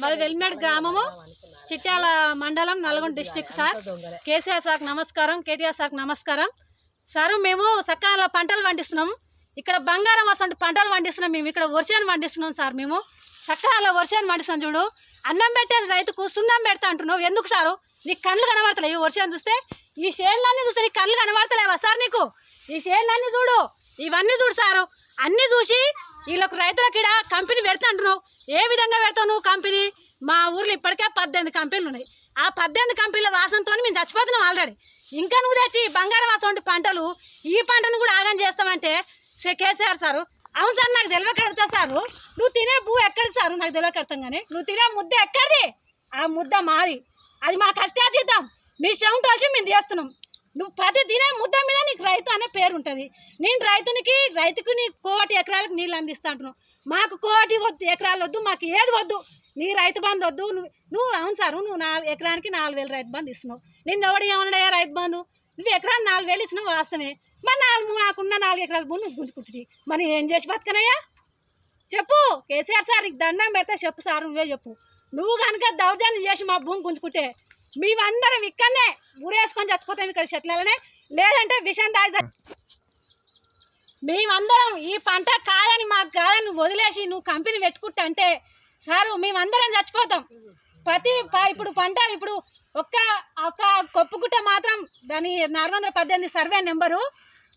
మాది వెల్మేడ్ గ్రామము, చిట్యాల మండలం, Nalgonda district. Sir KCR sir నమస్కారం, కేటీఆర్ సార్ నమస్కారం. సార్ మేము సకాల పంటలు పండిస్తున్నాం. ఇక్కడ బంగారం అసలు పంటలు పండిస్తున్నాం. మేము ఇక్కడ వర్షాన్ని పండిస్తున్నాం సార్. మేము సకాల వర్షాన్ని పండిస్తున్నాం. చూడు, అన్నం పెట్టేది రైతుకు సున్నం పెడతా అంటున్నావు. ఎందుకు సారు? నీకు కళ్ళు కనబడతలేవు. ఈ వర్షాన్ని చూస్తే, ఈ షేడ్లన్నీ చూస్తే నీకు కళ్ళు కనబడతలేవా సార్? నీకు ఈ షేడ్లన్నీ చూడు, ఇవన్నీ చూడు సారు. అన్నీ చూసి వీళ్ళకు రైతులకు ఇక్కడ కంపెనీ పెడతా అంటున్నావు. ఏ విధంగా పెడతావు నువ్వు కంపెనీ? మా ఊర్లో ఇప్పటికే 18 కంపెనీలు ఉన్నాయి. ఆ 18 కంపెనీల వాసనతో మేము చచ్చిపోతున్నాం ఆల్రెడీ. ఇంకా నువ్వు తెచ్చి బంగారం అటువంటి పంటలు, ఈ పంటను కూడా ఆగం చేస్తామంటే కేసీఆర్ సారు. అవును సార్, నాకు తెలియక కడతా సారు. నువ్వు తినే పువ్వు ఎక్కడిది సారు? నాకు తెలియక కడతాం. కానీ నువ్వు తినే ముద్ద ఎక్కడిది? ఆ ముద్ద మాది, అది మా కష్టార్జితం. మీ శ్రమ వచ్చి మేము చేస్తున్నాం. నువ్వు ప్రతి తినే ముద్ద మీద నీకు రైతు అనే పేరు ఉంటుంది. నేను రైతుకు నీ 1 కోటి ఎకరాలకు నీళ్ళు అందిస్తా అంటున్నావు. మాకు 1 కోటి ఎకరాలు వద్దు, మాకు ఏది వద్దు. నీ రైతు బంధు వద్దు. నువ్వు అవును సారు, నువ్వు ఎకరానికి 4,000 రైతు బంధు ఇస్తున్నావు. నిన్ను ఎవడు ఏమన్నాయా రైతు బంధు? నువ్వు ఎకరానికి 4,000 ఇచ్చినావు వాస్తవమే. మరి నాకున్న 4 ఎకరాల భూమి నువ్వు గుంజుకుంటుంది. మరి ఏం చేసి బతకనయ్యా? చెప్పు కేసీఆర్ సార్, దండం పెడితే చెప్పు సార్, నువ్వే చెప్పు. నువ్వు కనుక దౌర్జన్యం చేసి మా భూమి గుంజుకుంటే మేమందరం ఇక్కడనే ఊరేసుకొని చచ్చిపోతాం. ఇక్కడ చెట్లనే, లేదంటే విషయం దాగి మేమందరం ఈ పంట కాదని మాకు కాదని వదిలేసి నువ్వు కంపెనీ పెట్టుకుంటా అంటే సారు మేమందరం చచ్చిపోతాం. ఇప్పుడు పంట ఇప్పుడు ఒక్క కొప్పుగుట్ట మాత్రం దాని 418 సర్వే నెంబరు,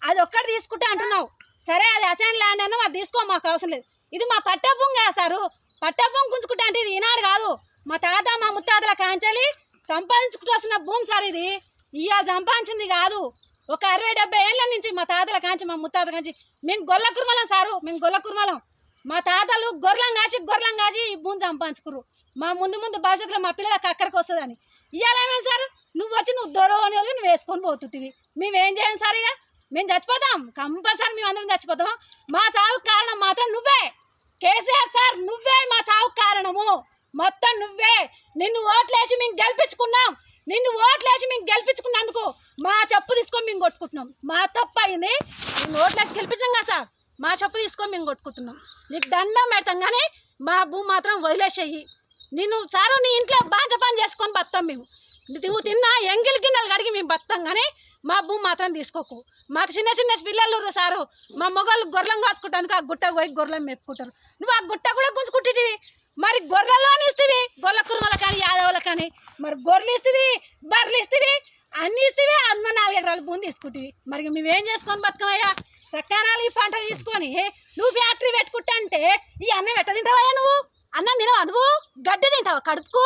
అది ఒక్కటి తీసుకుంటా అంటున్నావు. సరే, అది అసైన్ ల్యాండ్ అన్నా, అది తీసుకో, మాకు అవసరం లేదు. ఇది మా పట్టభూమి కదా సారు. పట్టభూమి గుంజుకుంటా అంటే ఇది ఈనాడు కాదు, మా తాత మా ముత్తాతల కాంచాలి సంపాదించుకుంటూ వస్తున్న భూమి సార్. ఇది ఇవాళ సంపాదించింది కాదు. ఒక 60-70 ఏళ్ళ నుంచి మా తాతల కాంచి, మా ముత్తాతల కాంచి మేము గొల్ల కుర్మలం సారు. మేము గొల్ల కుర్మలం. మా తాతలు గొర్రెలం కాసి ఈ భూమి సంపాదించుకురు. మా ముందు భవిష్యత్తులో మా పిల్లలకు అక్కడికి వస్తుందని. ఇవాళ ఏమేమి సార్? నువ్వు వచ్చి నువ్వు దొరవని వాళ్ళు నువ్వు వేసుకొని పోతుంటివి. మేమేం చేయం సార్? ఇక మేము చచ్చిపోతాం కంపల్సరీ. మేము అందరం చచ్చిపోతాం. మా చావుకు కారణం మాత్రం నువ్వే కేసీఆర్ సార్. నువ్వే మా చావుకు కారణము. మొత్తం నువ్వే. నిన్ను ఓట్లేసి మేము గెలిపించుకున్నందుకు మా చెప్పు తీసుకొని మేము కొట్టుకుంటున్నాం. మా తప్పు అయింది. మేము ఓట్లేసి గెలిపించాం కదా సార్. మా చెప్పు తీసుకొని మేము కొట్టుకుంటున్నాం. నీకు దండం పెడతాం, కానీ మా భూమి మాత్రం వదిలేసేయి. నిన్ను సారు నీ ఇంట్లో బాంచ పని చేసుకొని బతాం. మేము నువ్వు తిన్న ఎంగిలి గిన్నెలు కడిగి మేము బతాం, కానీ మా భూమి మాత్రం తీసుకోకు. మాకు చిన్న పిల్లలు సారు. మా మొగలు గొర్రెలను కాచుకుంటానికి ఆ గుట్ట పోయి గొర్రెలను మెప్పుకుంటారు. నువ్వు ఆ గుట్ట కూడా గుంజుకుంటుంది. మరి గొర్రెల్లోని ఇస్తేవి, గొర్రెల కుర్మల కానీ యాదవుల కానీ, మరి గొర్రెలు ఇస్తేవి, బర్రెలు ఇస్తేవి, అన్నీ ఇస్తేవి. అన్న 4 ఎకరాల భూమి తీసుకుంటేవి. మరి మేమేం చేసుకొని బతకమయ్యా? సకానాలు ఈ పంట తీసుకొని నువ్వు ఫ్యాక్టరీ పెట్టుకుంటా అంటే ఈ అన్నం ఎట్ట తింటావయ్యా? నువ్వు అన్నం తినవా? నువ్వు గడ్డి తింటావా కడుపుకు?